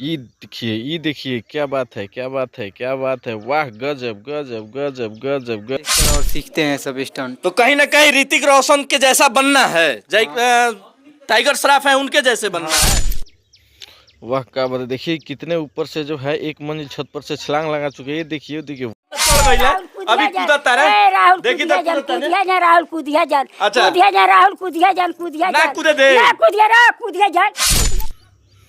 ये देखिए क्या बात है, क्या बात है, क्या बात है। वाह, गजब गजब गजब गजब गजब। देखकर और सीखते हैं सब स्टंट। तो कहीं ना कहीं ऋतिक रोशन के जैसा बनना है, टाइगर श्रॉफ है उनके जैसे बनना है। वाह, क्या बात है। देखिए कितने ऊपर से जो है एक मंजिल छत पर से छलांग लगा चुके हैं। ये देखिए देखिए। चढ़ गई है, अभी कूदा तारे। राहुल देखिए कुदिया तो जान कूदा तारे। कुदिया जान राहुल कुदिया जान अच्छा। कुदिया जान राहुल कुदिया जान कुदिया ना जान कूदे दे। ना कुदिया रा कुदिया जान।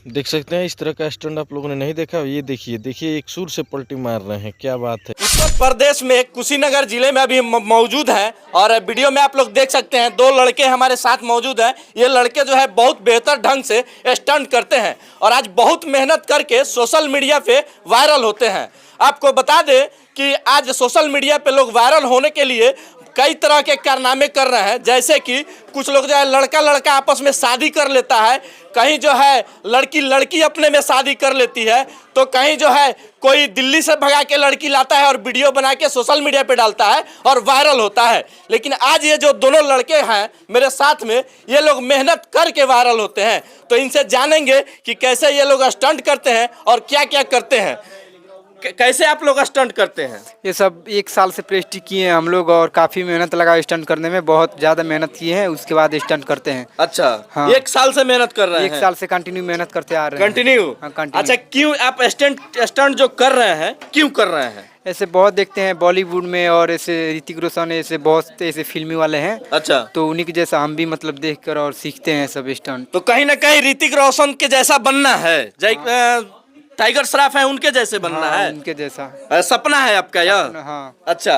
देख सकते हैं इस तरह का स्टंट आप लोगों ने नहीं देखा। ये देखिए देखिए, एक सुर से पलटी मार रहे हैं। क्या बात है। उत्तर प्रदेश में कुशीनगर जिले में अभी मौजूद है और वीडियो में आप लोग देख सकते हैं, दो लड़के हमारे साथ मौजूद हैं। ये लड़के जो है बहुत बेहतर ढंग से स्टंट करते हैं और आज बहुत मेहनत करके सोशल मीडिया पे वायरल होते हैं। आपको बता दें कि आज सोशल मीडिया पे लोग वायरल होने के लिए कई तरह के कारनामे कर रहे हैं, जैसे कि कुछ लोग जो है लड़का लड़का आपस में शादी कर लेता है, कहीं जो है लड़की लड़की अपने में शादी कर लेती है, तो कहीं जो है कोई दिल्ली से भगा के लड़की लाता है और वीडियो बना के सोशल मीडिया पे डालता है और वायरल होता है। लेकिन आज ये जो दोनों लड़के हैं मेरे साथ में, ये लोग मेहनत करके वायरल होते हैं। तो इनसे जानेंगे कि कैसे ये लोग स्टंट करते हैं और क्या क्या करते हैं। कैसे आप लोग स्टंट करते हैं? ये सब 1 साल से प्रैक्टिस किए हैं हम लोग और काफ़ी मेहनत लगा स्टंट करने में, बहुत ज़्यादा मेहनत किए हैं, उसके बाद स्टंट करते हैं। अच्छा। हाँ। 1 साल से मेहनत कर रहे हैं? 1 साल से कंटिन्यू मेहनत करते आ रहे हैं। कंटिन्यू? हाँ, कंटिन्यू। अच्छा, क्यों आप स्टंट जो कर रहे हैं क्यों कर रहे हैं? ऐसे बहुत देखते हैं बॉलीवुड में और ऐसे ऋतिक रोशन ऐसे बहुत ऐसे फिल्मी वाले हैं। अच्छा। तो उन्हीं के जैसा हम भी मतलब देखकर और सीखते हैं सब स्टंट। तो कहीं ना कहीं ऋतिक रोशन के जैसा बनना है, टाइगर श्रॉफ है उनके जैसे बनना हाँ, है। उनके जैसा सपना है आपका यह? हाँ। अच्छा,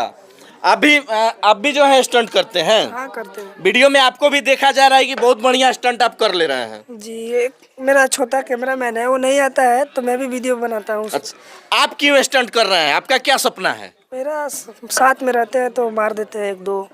आप भी जो है स्टंट करते हैं? हाँ करते हैं वीडियो में आपको भी देखा जा रहा है कि बहुत बढ़िया स्टंट आप कर ले रहे हैं। जी। एक मेरा छोटा कैमरामैन है, वो नहीं आता है तो मैं भी वीडियो बनाता हूँ। अच्छा, आप क्यों स्टंट कर रहे हैं? आपका क्या सपना है? मेरा साथ में रहते हैं तो मार देते हैं 1-2।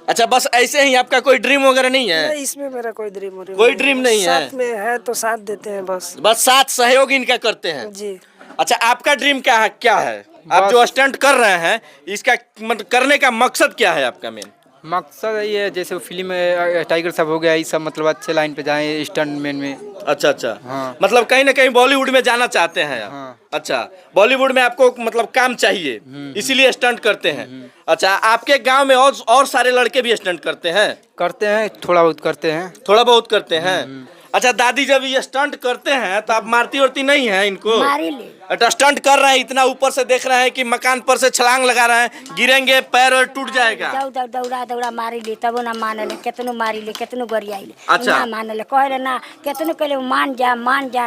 अच्छा, बस ऐसे ही? आपका कोई ड्रीम वगैरह नहीं है? नहीं, इसमें मेरा कोई ड्रीम नहीं है। साथ में है तो साथ देते हैं बस। बस साथ सहयोग इनका करते हैं? जी। अच्छा, आपका ड्रीम क्या है? आप जो स्टंट कर रहे हैं इसका मतलब करने का मकसद क्या है आपका? मेन मकसद ये है जैसे फिल्म में टाइगर साहब हो गया, ये सब मतलब अच्छे लाइन पे जाएं स्टंट मैन में। अच्छा अच्छा। हाँ। मतलब कहीं ना कहीं बॉलीवुड में जाना चाहते हैं आप? हाँ। अच्छा, बॉलीवुड में आपको मतलब काम चाहिए, इसीलिए स्टंट करते हैं। अच्छा, आपके गांव में और सारे लड़के भी स्टंट करते हैं? करते हैं, थोड़ा बहुत करते हैं। थोड़ा बहुत करते हैं। अच्छा दादी, जब ये स्टंट करते हैं तो आप मारती उरती नहीं है इनको? मारी ले। अच्छा, स्टंट कर रहे हैं, इतना ऊपर से देख रहे हैं कि मकान पर से छलांग लगा रहे हैं, गिरेंगे पैर और टूट जाएगा। दौड़ा दौड़ा मारी ले तब ना माने ले, कितनो मारी ले कितनो गरियाई ले। अच्छा। ना माने ले कहे ना कितनो कहले मान जा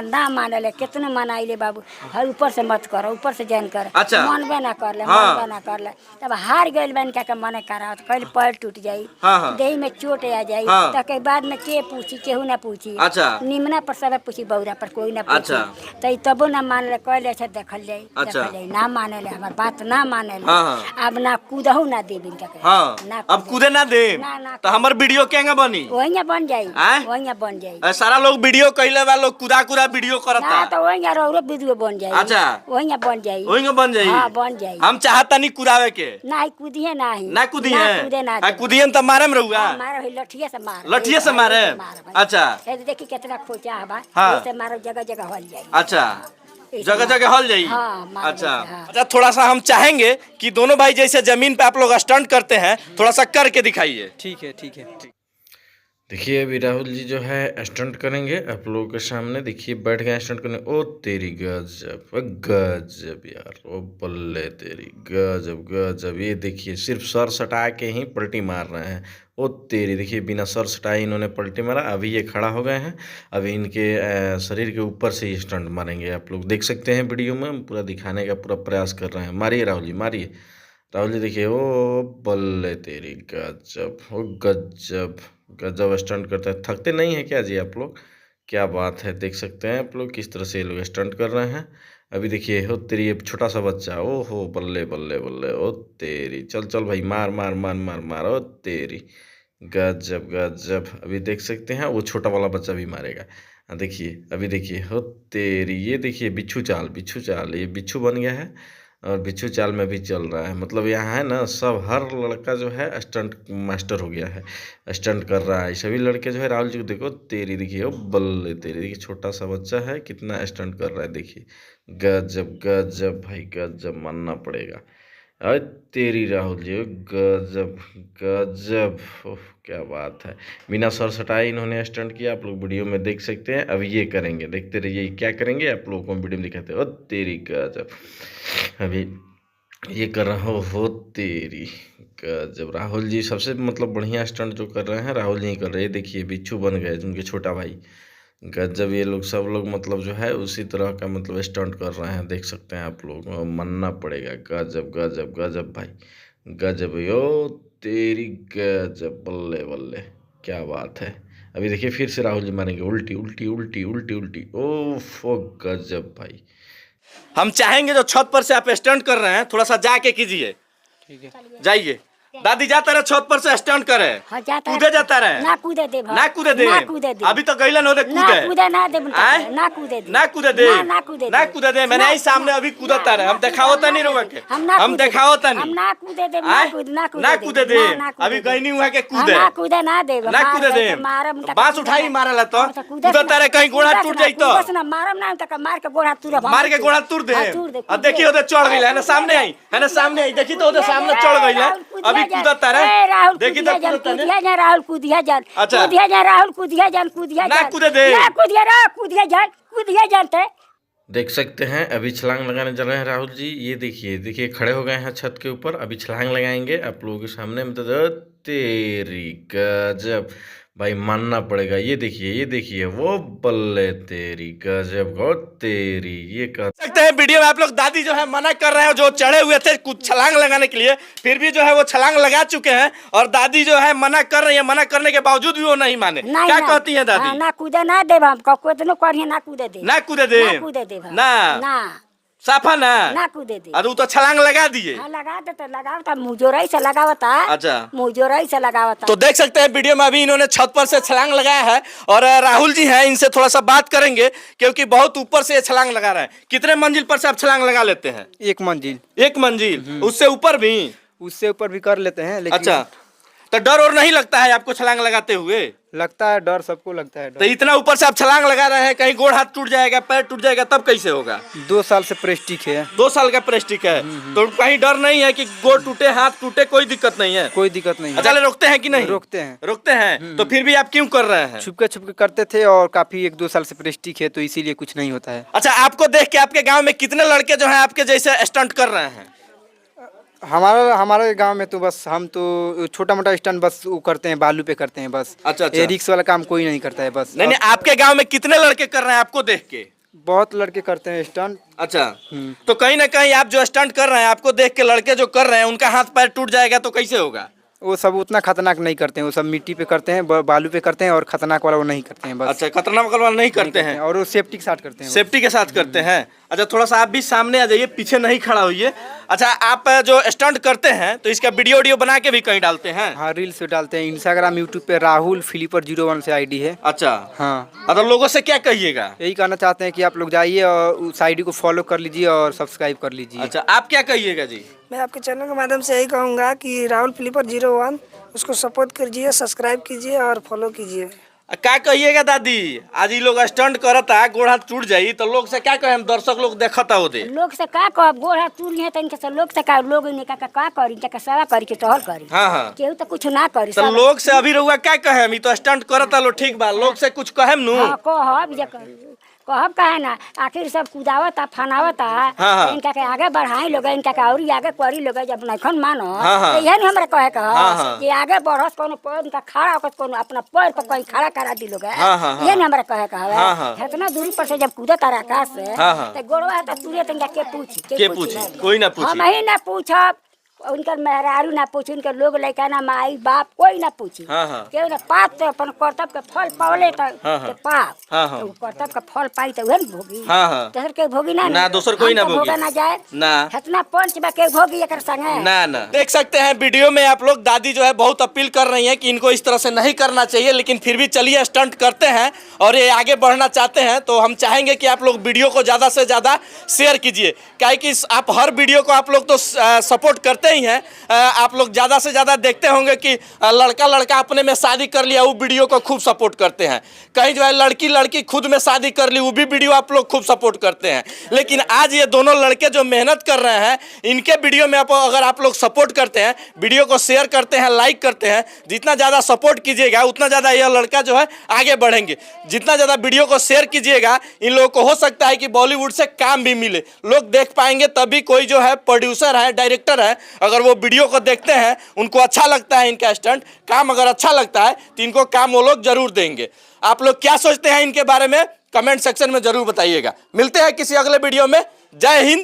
ना माने ले कितनो मनाई ले बाबू। हर ऊपर से मत कर, ऊपर से जैन कर। अच्छा। मनबे ना कर ले, हाँ। मनबे ना कर ले। तब हार गइल बन क्या मने करा तो कहले पैर टूट जाई। हाँ, हाँ। देह में चोट आ जाई। हाँ। तो के बाद में के पूछी, केहू ना पूछी। अच्छा। निमना पर सब पूछी, बौरा पर कोई ना पूछी। अच्छा। तो तबो ना मान ले, कहले अच्छा देखल जाई। अच्छा। देखल जाई ना माने ले, हमार बात ना माने ले। हाँ, हाँ। अब ना कूदहू ना देबी इनका के। हाँ। ना अब कूदे ना दे ना तो हमार वीडियो केंगा बनी? वही बन जाई। आय? वही बन जाई। सारा लोग वीडियो कैले बा, लोग कुदा कुदा वीडियो ना करता। तो वही रौरो वीडियो बन जाई। अच्छा। वही बन जाई। वही बन जाई? हाँ बन जाई। हम चाहता नहीं कुदावे के। ना कूदिए ना ही। ना कूदी है? कूदे ना। कूदियन तो मारे में रहुआ? मारो लठिए से मार। लठिए से मारे? अच्छा। ये देखी कितना खोचा है बा। हाँ। ऐसे मारो जगह जगह हल जाई। अच्छा, जगह जगह हल जाई? हाँ, मार अच्छा। देते, हाँ। अच्छा, थोड़ा सा हम चाहेंगे कि दोनों भाई जैसे जमीन पे आप लोग स्टंट करते हैं, थोड़ा सा करके दिखाइए। ठीक है, ठीक है। देखिए अभी राहुल जी जो है स्टंट करेंगे आप लोगों के सामने। देखिए बैठ गए स्टंट करने। ओ तेरी गजब, गजब यार, ओ बल्ले तेरी, गजब गजब। ये देखिए सिर्फ सर सटा के ही पलटी मार रहे हैं। ओ तेरी, देखिए बिना सर सटाए इन्होंने पलटी मारा। अभी ये खड़ा हो गए हैं, अभी इनके शरीर के ऊपर से ही स्टंट मारेंगे। आप लोग देख सकते हैं वीडियो में, पूरा दिखाने का पूरा प्रयास कर रहे हैं। मारिए राहुल जी, मारिए राहुल जी। देखिए ओ बल्ले तेरी, गजब, ओ गजब गजब स्टंट करते हैं। थकते नहीं हैं क्या जी आप लोग? क्या बात है, देख सकते हैं आप लोग किस तरह से ये लोग स्टंट कर रहे हैं। अभी देखिए हो तेरी, ये छोटा सा बच्चा, ओ हो बल्ले बल्ले बल्ले, ओ तेरी, चल चल भाई, मार मार मार मार मार, ओ तेरी, गजब गजब। अभी देख सकते हैं वो छोटा वाला बच्चा भी मारेगा। देखिए अभी देखिए हो तेरी, ये देखिए बिच्छू चाल, बिच्छू चाल, ये बिच्छू बन गया है। और बिच्छू चाल में भी चल रहा है। मतलब यहाँ है ना, सब हर लड़का जो है स्टंट मास्टर हो गया है, स्टंट कर रहा है। सभी लड़के जो है राहुल जी को देखो, तेरी देखिए, ओ बल्ले तेरी देखिए, छोटा सा बच्चा है कितना स्टंट कर रहा है, देखिए गजब गजब भाई गजब, मानना पड़ेगा। अरे तेरी राहुल जी, गजब गजब, ओह क्या बात है। बिना सर सटाए इन्होंने स्टंट किया, आप लोग वीडियो में देख सकते हैं। अब ये करेंगे, देखते रहिए क्या करेंगे, आप लोगों को वीडियो में दिखाते हैं। ओ तेरी गजब, अभी ये कर रहा हो तेरी गजब। राहुल जी सबसे मतलब बढ़िया स्टंट जो कर रहे हैं राहुल जी कर रहे हैं। देखिए बिच्छू बन गए उनके छोटा भाई, गजब। ये लोग सब लोग मतलब जो है उसी तरह का मतलब स्टंट कर रहे हैं, देख सकते हैं आप लोग, मानना पड़ेगा। गजब गजब गजब भाई गजब, यो तेरी गजब, बल्ले बल्ले, क्या बात है। अभी देखिए फिर से राहुल जी मारेंगे उल्टी उल्टी उल्टी उल्टी उल्टी, ओफ गजब भाई। हम चाहेंगे जो छत पर से आप स्टंट कर रहे हैं थोड़ा सा जाके कीजिए, ठीक है। जाइए। दादी जाता रहे छत पर से स्टंट करे, हाँ, जाता कूदे जाता रहे, ना कूदे दे भाई, ना कूदे दे, ना कूदे दे। अभी तो गईलन हो दे ना कूदे, कूदे ना दे बनता आय? है, ना कूदे दे, ना कूदे दे, ना कूदे दे, ना कूदे दे। मैंने ना- आई सामने अभी कूदता रहे, हम दिखाओ तो नहीं रोगा के, हम दिखाओ तो हम नहीं, ना कूदे दे, आय? ना ना कूदे दे, अभी गईनी हुआ के कूदे, ना कूदे ना दे, ना कूदे दे, बांस उठाई मारला तो कूदता रहे, कहीं गोड़ा टूट जाई तो बस ना मारम ना तक मार के गोड़ा तूर मार के गोड़ा तूर दे। और देखिए उधर चढ़ गई है ना, सामने आई है ना, सामने आई, देखी तो उधर सामने चढ़ गई है, अभी कूदता रहे, देखी तो कूदिया जा राहुल, कूदिया जा, अच्छा। कूदिया जा राहुल, कूदिया जा, कूदिया ना जा, कूदे दे। ना कूदिया रा, कूदिया जा, कूदिया जानते। देख सकते हैं अभी छलांग लगाने चल रहे हैं राहुल जी। ये देखिए देखिए खड़े हो गए हैं छत के ऊपर, अभी छलांग लगाएंगे आप लोगों के सामने। मतलब तेरी गजब भाई, मानना पड़ेगा। ये देखिए वो बल्ले तेरी गजब, गो तेरी, ये कर सकते हैं वीडियो में आप लोग। दादी जो है मना कर रहे हैं, जो चढ़े हुए थे कुछ छलांग लगाने के लिए, फिर भी जो है वो छलांग लगा चुके हैं। और दादी जो है मना कर रही है, मना करने के बावजूद भी वो नहीं माने। क्या कहती है दादी? ना कूदे ना दे, हम कितनो करिए ना कूदे दे, ना कूदे दे, ना कूदे दे भाई, ना ना साफा ना, ना कूदे दे। अरे वो तो छलांग लगा दिए। हाँ लगा दे तो लगावता, मुजोराई से लगावता, अच्छा, मुजोराई से लगावता। तो देख सकते हैं वीडियो में अभी इन्होंने छत पर से छलांग लगाया है। और राहुल जी हैं, इनसे थोड़ा सा बात करेंगे क्योंकि बहुत ऊपर से ये छलांग लगा रहे हैं। कितने मंजिल पर से आप छलांग लगा लेते हैं? एक मंजिल, एक मंजिल, उससे ऊपर भी? उससे ऊपर भी कर लेते हैं, लेकिन अच्छा, तो डर और नहीं लगता है आपको छलांग लगाते हुए? लगता है डर, सबको लगता है तो डर। इतना ऊपर से आप छलांग लगा रहे हैं, कहीं गोड़ हाथ टूट जाएगा, पैर टूट जाएगा, तब कैसे होगा? 2 साल से प्रेस्टिक है। 2 साल का प्रेस्टिक है, तो कहीं डर नहीं है कि गोड़ टूटे, हाथ टूटे, कोई दिक्कत नहीं है? कोई दिक्कत नहीं अच्छा, है। रोकते हैं कि नहीं? रोकते हैं, रोकते हैं। तो फिर भी आप क्यों कर रहे हैं? छुपके करते थे, और काफी 1-2 साल से प्रेस्टिक है, तो इसीलिए कुछ नहीं होता है। अच्छा, आपको देख के आपके गांव में कितने लड़के जो हैं आपके जैसे स्टंट कर रहे हैं? हमारे गांव में तो बस हम तो छोटा मोटा स्टंट बस वो करते हैं, बालू पे करते हैं बस। अच्छा, अच्छा। ये रिक्स वाला काम कोई नहीं करता है बस। नहीं, आपके गांव में कितने लड़के कर रहे हैं आपको देख के? बहुत लड़के करते हैं स्टंट। अच्छा, तो कहीं ना कहीं आप जो स्टंट कर रहे हैं, आपको देख के लड़के जो कर रहे हैं उनका हाथ पैर टूट जाएगा तो कैसे होगा? वो सब उतना खतरनाक नहीं करते हैं, वो सब मिट्टी पे करते हैं, बालू पे करते हैं, और खतरनाक वाला वो नहीं करते हैं बस। अच्छा, खतरनाक वाला नहीं करते हैं, और वो सेफ्टी के साथ करते हैं। सेफ्टी के साथ करते हैं। अच्छा, थोड़ा सा आप भी सामने आ जाइए, पीछे नहीं खड़ा होइए। अच्छा, आप जो स्टंट करते हैं तो इसका वीडियो बना के भी कहीं डालते हैं? हाँ, रील्स पे डालते हैं, इंस्टाग्राम यूट्यूब पे राहुल फ्लिपर 01 से आईडी है। अच्छा, हाँ। मतलब लोगों से क्या कहिएगा? यही कहना चाहते हैं कि आप लोग जाइए और उस आईडी को फॉलो कर लीजिए और सब्सक्राइब कर लीजिए। अच्छा, आप क्या कहिएगा जी? मैं आपके चैनल के माध्यम से यही कहूँगा कि राहुल फ्लिपर 01 उसको सपोर्ट कीजिए, सब्सक्राइब कीजिए और फॉलो कीजिए। क्या कहिएगा दादी? आज ये लोग स्टंट करता, गोड़ हाथ टूट जाई तो लोग से क्या कहे? हम दर्शक लोग देखता हो दे, लोग से का कहब, गोड़ हाथ टूट है तनिक से, लोग से का, लोग इन्हें का करी, का सेवा करी के टहल करी। हाँ हाँ, केहू तो कुछ ना करी। तो लोग से अभी रहुआ क्या कहे? हम तो स्टंट करता लो, ठीक बा, लोग से कुछ कहे नु? हाँ, कहब काहे ना, आखिर सब कुदावता फनावता, हाँ। इनका के आगे बढ़ाई लोग, इनका के और आगे करी लोग, जब नखन मानो हाँ। तो यही हमरा कहे हाँ। कि आगे बढ़स, कोनो पैर इनका खड़ा होकर कोनो अपना पैर पर कहीं खड़ा करा दी लोग, हाँ। ये हमरा कहे हाँ। इतना दूरी पर से जब कूदता रहा आकाश से, हाँ। तो गोड़वा तो तुरंत इनका के पूछी, के पूछी? कोई ना पूछी। हम ही ना पूछब, उनकर मेहरारू ना पूछी, उनकर लोग लड़का ना माई बाप कोई ना पूछी। हाँ, हाँ। केहू ना पाप तो अपन कर्तव्य के फल पावले तो हाँ, हाँ। पाप। हाँ, हाँ। तो कर्तव्य का फल पाई तो उहे न भोगी। हाँ, हाँ। दोसर के भोगी ना ना, दोसर कोई ना हम तो भोगी। भोगा ना जाए ना। इतना पंच बा के भोगी एकर संगे। ना ना देख सकते हैं वीडियो में आप लोग दादी जो है बहुत अपील कर रही हैं कि इनको इस तरह से नहीं करना चाहिए, लेकिन फिर भी चलिए स्टंट करते हैं और ये आगे बढ़ना चाहते हैं। तो हम चाहेंगे कि आप लोग वीडियो को ज़्यादा से ज़्यादा शेयर कीजिए, क्या कि आप हर वीडियो को आप लोग तो सपोर्ट करते ही हैं। आप लोग ज़्यादा से ज़्यादा देखते होंगे कि लड़का लड़का अपने में शादी कर लिया, वो वीडियो को खूब सपोर्ट करते हैं। कहीं जो है लड़की लड़की खुद में शादी कर ली, वो भी वीडियो आप लोग खूब सपोर्ट करते हैं। लेकिन आज ये दोनों लड़के जो मेहनत कर रहे हैं, इनके वीडियो में अगर आप लोग सपोर्ट करते हैं, वीडियो को शेयर करते हैं, लाइक करते हैं, जितना ज़्यादा सपोर्ट कीजिएगा उतना ज़्यादा यह लड़का जो है आगे बढ़ेंगे। जितना ज़्यादा वीडियो को शेयर कीजिएगा, इन लोगों को हो सकता है कि बॉलीवुड से काम भी मिले, लोग देख पाएंगे। तभी कोई जो है प्रोड्यूसर है, डायरेक्टर है, अगर वो वीडियो को देखते हैं, उनको अच्छा लगता है इनका स्टंट काम, अगर अच्छा लगता है तो इनको काम वो लोग जरूर देंगे। आप लोग क्या सोचते हैं इनके बारे में कमेंट सेक्शन में जरूर बताइएगा। मिलते हैं किसी अगले वीडियो में। जय हिंद।